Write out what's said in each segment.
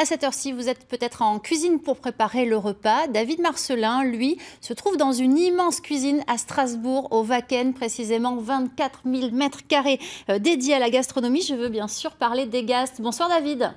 À cette heure-ci, vous êtes peut-être en cuisine pour préparer le repas. David Marcelin, lui, se trouve dans une immense cuisine à Strasbourg, au Wacken, précisément 24 000 mètres carrés dédiés à la gastronomie. Je veux bien sûr parler des Gastes. Bonsoir David.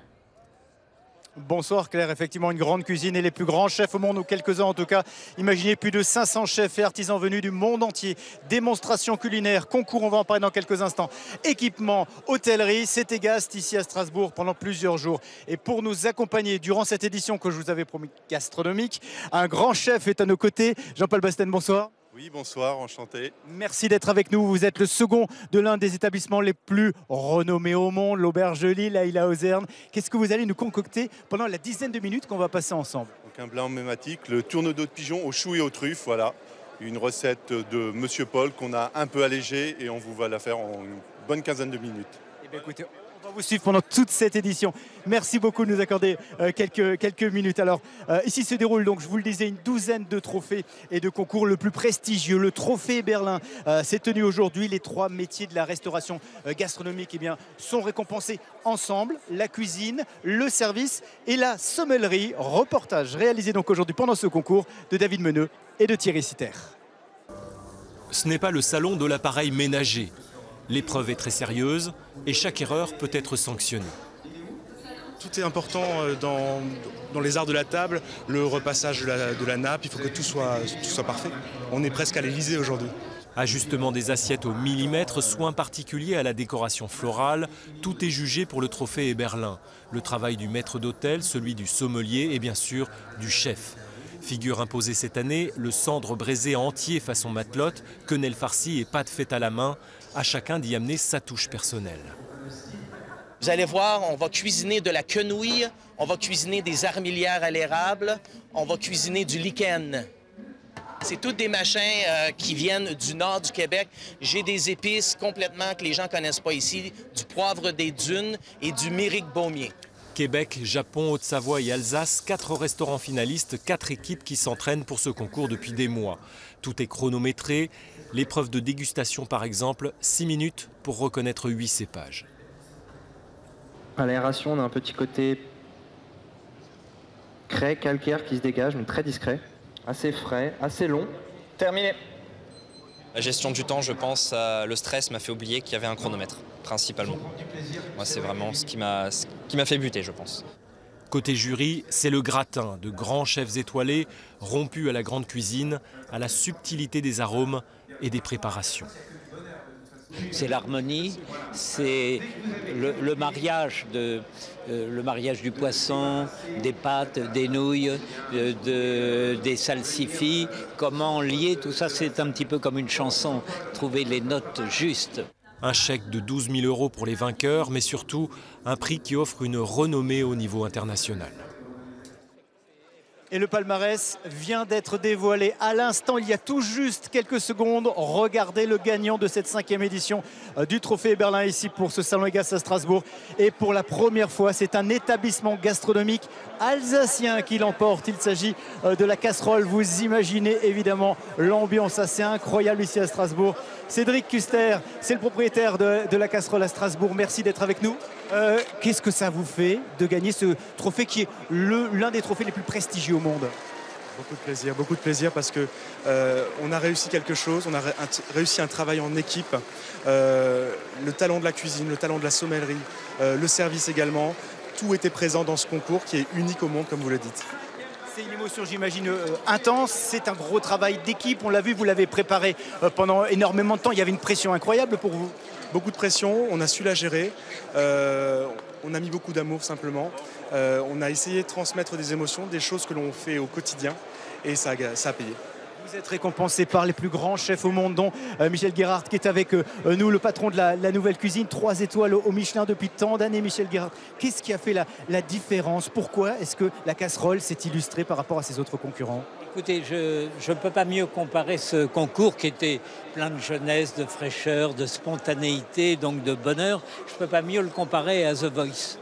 Bonsoir Claire, effectivement une grande cuisine et les plus grands chefs au monde, ou quelques-uns en tout cas. Imaginez plus de 500 chefs et artisans venus du monde entier. Démonstrations culinaires, concours, on va en parler dans quelques instants. Équipement, hôtellerie, c'était Gast ici à Strasbourg pendant plusieurs jours. Et pour nous accompagner durant cette édition que je vous avais promis gastronomique, un grand chef est à nos côtés. Jean-Paul Basten, bonsoir. Oui, bonsoir, enchanté. Merci d'être avec nous. Vous êtes le second de l'un des établissements les plus renommés au monde, l'Auberge de Lille, à Illhaeusern. Qu'est-ce que vous allez nous concocter pendant la dizaine de minutes qu'on va passer ensemble? Donc un plat emblématique, le tourne-dos de pigeon aux choux et aux truffes, voilà. Une recette de Monsieur Paul qu'on a un peu allégée et on vous va la faire en une bonne quinzaine de minutes. Eh bien, écoutez, on va vous suivre pendant toute cette édition. Merci beaucoup de nous accorder quelques minutes. Alors, ici se déroule, donc, je vous le disais, une douzaine de trophées et de concours. Le plus prestigieux, le Trophée Berlin, s'est tenu aujourd'hui. Les 3 métiers de la restauration gastronomique eh bien, sont récompensés ensemble. La cuisine, le service et la sommellerie. Reportage réalisé donc aujourd'hui pendant ce concours de David Meneux et de Thierry Sitter. Ce n'est pas le salon de l'appareil ménager. L'épreuve est très sérieuse et chaque erreur peut être sanctionnée. Tout est important dans les arts de la table, le repassage de la nappe, il faut que tout soit parfait. On est presque à l'Élysée aujourd'hui. Ajustement des assiettes au millimètre, soins particuliers à la décoration florale, tout est jugé pour le Trophée Eberlin. Le travail du maître d'hôtel, celui du sommelier et bien sûr du chef. Figure imposée cette année, le cendre braisé entier façon matelote, quenelle farcie et pâte faite à la main, à chacun d'y amener sa touche personnelle. Vous allez voir, on va cuisiner de la quenouille, on va cuisiner des armilières à l'érable, on va cuisiner du lichen. C'est tous des machins qui viennent du nord du Québec. J'ai des épices complètement que les gens ne connaissent pas ici, du poivre des dunes et du méric baumier. Québec, Japon, Haute-Savoie et Alsace, 4 restaurants finalistes, 4 équipes qui s'entraînent pour ce concours depuis des mois. Tout est chronométré. L'épreuve de dégustation par exemple, 6 minutes pour reconnaître 8 cépages. À l'aération, on a un petit côté craie, calcaire qui se dégage, mais très discret. Assez frais, assez long. Terminé. La gestion du temps, je pense, le stress m'a fait oublier qu'il y avait un chronomètre, principalement. Moi, c'est vraiment ce qui m'a fait buter, je pense. Côté jury, c'est le gratin de grands chefs étoilés, rompus à la grande cuisine, à la subtilité des arômes et des préparations. C'est l'harmonie, c'est le mariage du poisson, des pâtes, des nouilles, des salsifis. Comment lier tout ça, c'est un petit peu comme une chanson, trouver les notes justes. Un chèque de 12 000 € pour les vainqueurs, mais surtout un prix qui offre une renommée au niveau international. Et le palmarès vient d'être dévoilé à l'instant, il y a tout juste quelques secondes. Regardez le gagnant de cette 5e édition du Trophée Berlin ici pour ce salon Gast à Strasbourg. Et pour la première fois, c'est un établissement gastronomique alsacien qui l'emporte. Il s'agit de la casserole. Vous imaginez évidemment l'ambiance assez incroyable ici à Strasbourg. Cédric Custer, c'est le propriétaire de la casserole à Strasbourg. Merci d'être avec nous. Qu'est-ce que ça vous fait de gagner ce trophée qui est l'un des trophées les plus prestigieux au monde? Beaucoup de plaisir parce que on a réussi quelque chose, on a réussi un travail en équipe. Le talent de la cuisine, le talent de la sommellerie, le service également, tout était présent dans ce concours qui est unique au monde comme vous le dites. C'est une émotion, j'imagine, intense. C'est un gros travail d'équipe. On l'a vu, vous l'avez préparé pendant énormément de temps. Il y avait une pression incroyable pour vous. Beaucoup de pression, on a su la gérer. On a mis beaucoup d'amour simplement. On a essayé de transmettre des émotions, des choses que l'on fait au quotidien. Et ça a payé. Vous êtes récompensé par les plus grands chefs au monde, dont Michel Guérard qui est avec nous, le patron de la nouvelle cuisine, 3 étoiles au Michelin depuis tant d'années. Michel Guérard, qu'est-ce qui a fait la différence? Pourquoi est-ce que la casserole s'est illustrée par rapport à ses autres concurrents? Écoutez, je ne peux pas mieux comparer ce concours qui était plein de jeunesse, de fraîcheur, de spontanéité, donc de bonheur. Je ne peux pas mieux le comparer à The Voice.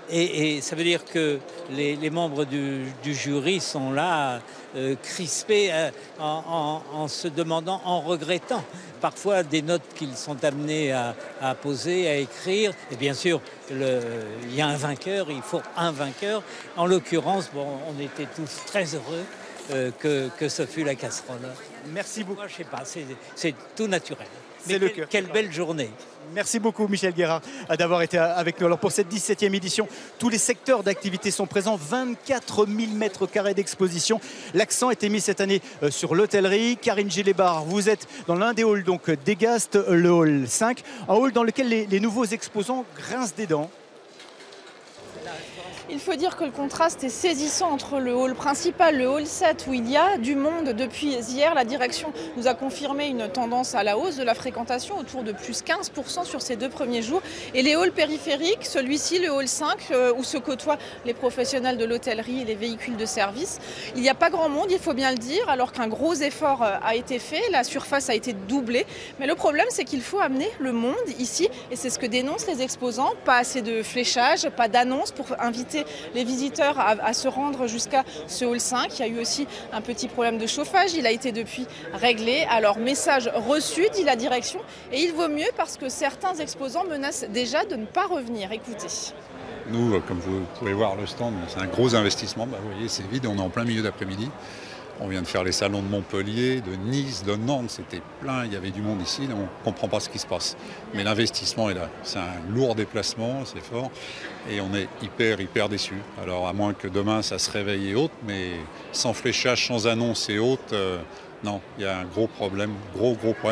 Et ça veut dire que les membres du jury sont là crispés en se demandant, en regrettant parfois des notes qu'ils sont amenés à poser, à écrire. Et bien sûr, il y a un vainqueur, il faut un vainqueur. En l'occurrence, bon, on était tous très heureux que ce fût la casserole. Merci beaucoup. Moi, je sais pas, c'est tout naturel. C'est le cœur. Quelle belle journée. Merci beaucoup Michel Guérard d'avoir été avec nous. Alors pour cette 17e édition, tous les secteurs d'activité sont présents, 24 000 mètres carrés d'exposition. L'accent a été mis cette année sur l'hôtellerie. Karine Gillébar, vous êtes dans l'un des halls donc d'Egast, le hall 5, un hall dans lequel les nouveaux exposants grincent des dents. Il faut dire que le contraste est saisissant entre le hall principal, le hall 7, où il y a du monde. Depuis hier, la direction nous a confirmé une tendance à la hausse de la fréquentation, autour de plus 15% sur ces 2 premiers jours. Et les halls périphériques, celui-ci, le hall 5, où se côtoient les professionnels de l'hôtellerie et les véhicules de service. Il n'y a pas grand monde, il faut bien le dire, alors qu'un gros effort a été fait. La surface a été doublée. Mais le problème, c'est qu'il faut amener le monde ici. Et c'est ce que dénoncent les exposants. Pas assez de fléchage, pas d'annonce pour inviter les visiteurs à se rendre jusqu'à ce hall 5. Il y a eu aussi un petit problème de chauffage, il a été depuis réglé. Alors message reçu, dit la direction, et il vaut mieux parce que certains exposants menacent déjà de ne pas revenir. Écoutez. Nous, comme vous pouvez voir le stand, c'est un gros investissement. Vous voyez, c'est vide, on est en plein milieu d'après-midi. On vient de faire les salons de Montpellier, de Nice, de Nantes, c'était plein, il y avait du monde ici, on ne comprend pas ce qui se passe. Mais l'investissement est là, c'est un lourd déplacement, c'est fort, et on est hyper déçus. Alors à moins que demain ça se réveille et autres, mais sans fléchage, sans annonce et autres, non, il y a un gros problème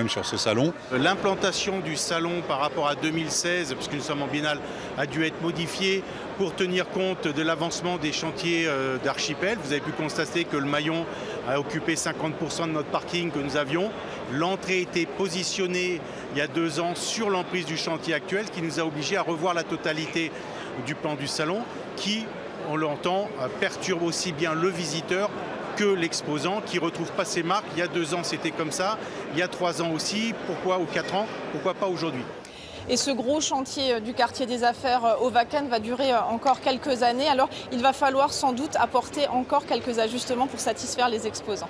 sur ce salon. L'implantation du salon par rapport à 2016, puisque nous sommes en biennale, a dû être modifiée pour tenir compte de l'avancement des chantiers d'Archipel. Vous avez pu constater que le Maillon a occupé 50% de notre parking que nous avions. L'entrée était positionnée il y a 2 ans sur l'emprise du chantier actuel, ce qui nous a obligés à revoir la totalité du plan du salon, qui, on l'entend, perturbe aussi bien le visiteur que l'exposant qui ne retrouve pas ses marques. Il y a 2 ans, c'était comme ça. Il y a 3 ans aussi. Pourquoi, ou 4 ans, pourquoi pas aujourd'hui? Et ce gros chantier du quartier des affaires au Wacken va durer encore quelques années. Alors, il va falloir sans doute apporter encore quelques ajustements pour satisfaire les exposants.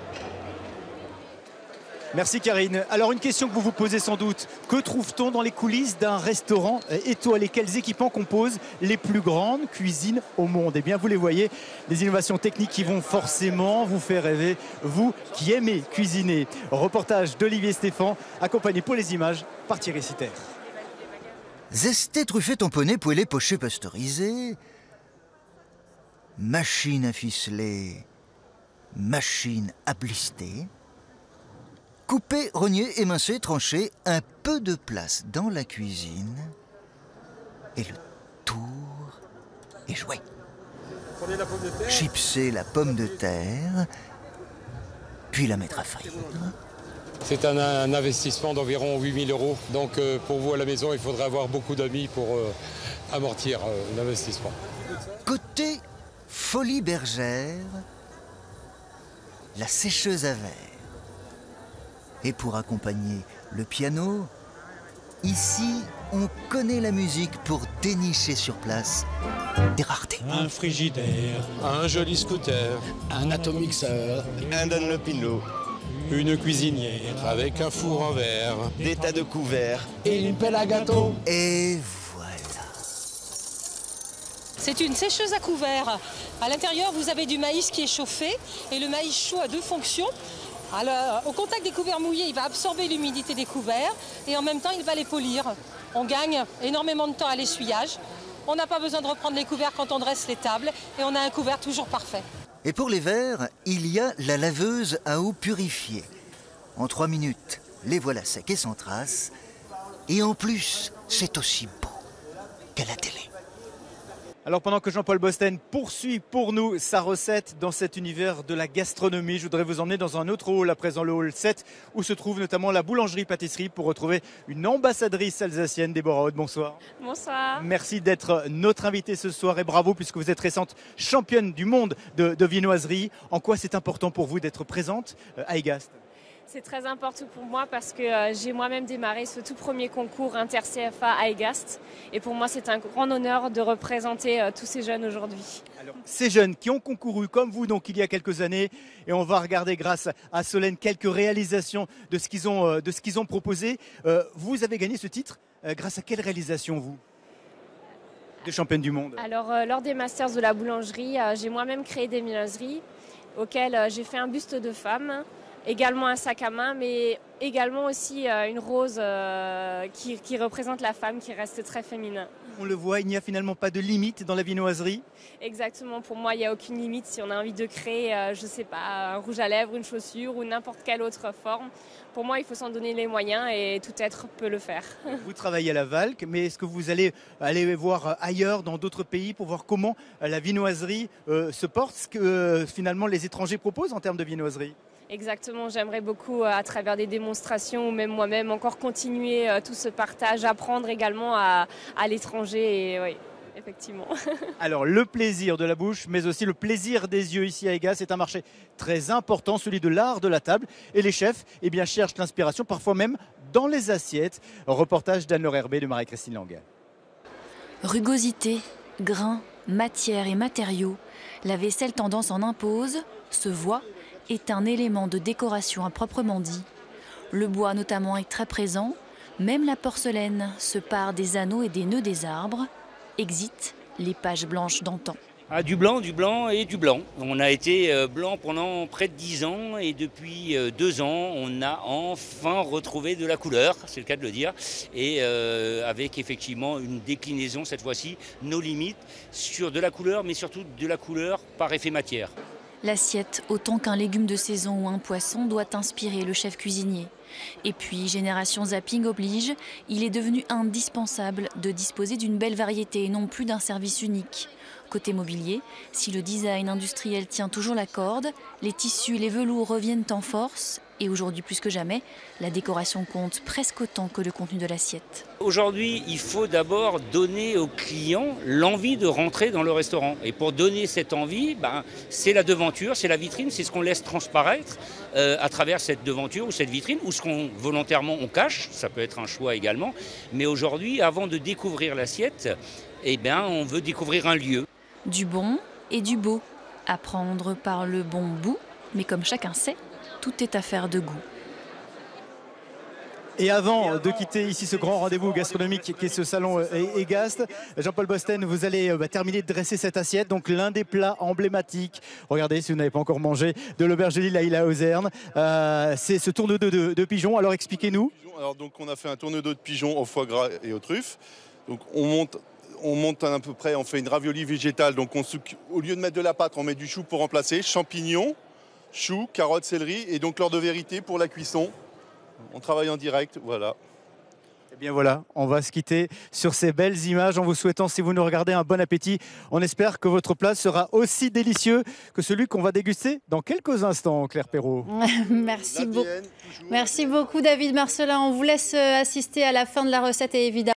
Merci Karine. Alors une question que vous vous posez sans doute, que trouve-t-on dans les coulisses d'un restaurant étoilé? Quels équipements composent les plus grandes cuisines au monde? Eh bien vous les voyez, des innovations techniques qui vont forcément vous faire rêver, vous qui aimez cuisiner. Reportage d'Olivier Stéphane, accompagné pour les images par Thierry Citer. Zesté, truffé, tamponné, poêlé, poché, pasteurisé. Machine à ficeler, machine à blister. Couper, rogner, émincer, trancher, un peu de place dans la cuisine. Et le tour est joué. Prenez la pomme de terre. Chipser la pomme de terre, puis la mettre à frire. C'est un investissement d'environ 8 000 €. Donc pour vous à la maison, il faudrait avoir beaucoup d'amis pour amortir l'investissement. Côté Folie Bergère, la sécheuse à verre. Et pour accompagner le piano, ici, on connaît la musique pour dénicher sur place des raretés. Un frigidaire, un joli scooter, un atomixeur, un Dunlopino, une cuisinière avec un four en verre, des tas de couverts et une pelle à gâteau. Et voilà. C'est une sécheuse à couvert. À l'intérieur, vous avez du maïs qui est chauffé et le maïs chaud a 2 fonctions. Alors, au contact des couverts mouillés, il va absorber l'humidité des couverts et en même temps, il va les polir. On gagne énormément de temps à l'essuyage. On n'a pas besoin de reprendre les couverts quand on dresse les tables et on a un couvert toujours parfait. Et pour les verres, il y a la laveuse à eau purifiée. En 3 minutes, les voilà secs et sans trace. Et en plus, c'est aussi beau qu'à la télé. Alors pendant que Jean-Paul Bosten poursuit pour nous sa recette dans cet univers de la gastronomie, je voudrais vous emmener dans un autre hall, à présent le hall 7, où se trouve notamment la boulangerie-pâtisserie pour retrouver une ambassadrice alsacienne, Déborah Haute. Bonsoir. Bonsoir. Merci d'être notre invitée ce soir et bravo puisque vous êtes récente championne du monde de viennoiserie. En quoi c'est important pour vous d'être présente à Egast ? C'est très important pour moi parce que j'ai moi-même démarré ce tout premier concours inter-CFA à Egast. Et pour moi, c'est un grand honneur de représenter tous ces jeunes aujourd'hui. Ces jeunes qui ont concouru comme vous donc il y a quelques années, et on va regarder grâce à Solène quelques réalisations de ce qu'ils ont proposé. Vous avez gagné ce titre grâce à quelle réalisation, vous, de championne du monde? Alors, lors des Masters de la boulangerie, j'ai moi-même créé des viennoiseries auxquelles j'ai fait un buste de femme, également un sac à main, mais également aussi une rose qui représente la femme, qui reste très féminin. On le voit, il n'y a finalement pas de limite dans la viennoiserie. Exactement, pour moi, il n'y a aucune limite. Si on a envie de créer, je ne sais pas, un rouge à lèvres, une chaussure ou n'importe quelle autre forme, pour moi, il faut s'en donner les moyens et tout être peut le faire. Vous travaillez à la Valk, mais est-ce que vous allez aller voir ailleurs, dans d'autres pays, pour voir comment la viennoiserie se porte, ce que finalement les étrangers proposent en termes de viennoiserie? Exactement, j'aimerais beaucoup à travers des démonstrations ou même moi-même encore continuer tout ce partage, apprendre également à l'étranger et oui, effectivement. Alors le plaisir de la bouche mais aussi le plaisir des yeux ici à Egast, c'est un marché très important, celui de l'art de la table, et les chefs cherchent l'inspiration parfois même dans les assiettes. Reportage d'Anne-Laure Herbé de Marie-Christine Lang. Rugosité, grains, matière et matériaux, la vaisselle tendance en impose, se voit, est un élément de décoration à proprement dit. Le bois notamment est très présent, même la porcelaine se pare des anneaux et des nœuds des arbres. Exit les pages blanches d'antan. Ah, du blanc et du blanc. On a été blanc pendant près de 10 ans et depuis 2 ans, on a enfin retrouvé de la couleur, c'est le cas de le dire, et avec effectivement une déclinaison cette fois-ci, nos limites, sur de la couleur, mais surtout de la couleur par effet matière. L'assiette, autant qu'un légume de saison ou un poisson, doit inspirer le chef cuisinier. Et puis, génération zapping oblige, il est devenu indispensable de disposer d'une belle variété et non plus d'un service unique. Côté mobilier, si le design industriel tient toujours la corde, les tissus et les velours reviennent en force. Et aujourd'hui, plus que jamais, la décoration compte presque autant que le contenu de l'assiette. Aujourd'hui, il faut d'abord donner aux clients l'envie de rentrer dans le restaurant. Et pour donner cette envie, c'est la devanture, c'est la vitrine, c'est ce qu'on laisse transparaître à travers cette devanture ou cette vitrine, ou ce qu'on volontairement on cache, ça peut être un choix également. Mais aujourd'hui, avant de découvrir l'assiette, on veut découvrir un lieu. Du bon et du beau, à prendre par le bon bout, mais comme chacun sait, tout est affaire de goût. Et avant de quitter ici ce grand rendez-vous gastronomique qui est ce salon Egast, Jean-Paul Bosten, vous allez terminer de dresser cette assiette, donc l'un des plats emblématiques. Regardez, si vous n'avez pas encore mangé, de l'auberge de l'île à Île-à-Auzerne. C'est ce tourne-dos de pigeon. Alors expliquez-nous. Alors donc on a fait un tourne-dos de pigeon au foie gras et aux truffes. Donc on monte à peu près, on fait une ravioli végétale. Donc au lieu de mettre de la pâte, on met du chou pour remplacer, champignons, choux, carottes, céleri et donc l'heure de vérité pour la cuisson. On travaille en direct, voilà. Et bien voilà, on va se quitter sur ces belles images en vous souhaitant, si vous nous regardez, un bon appétit. On espère que votre plat sera aussi délicieux que celui qu'on va déguster dans quelques instants, Claire Perrault. Merci beaucoup David Marcelin. On vous laisse assister à la fin de la recette et évidemment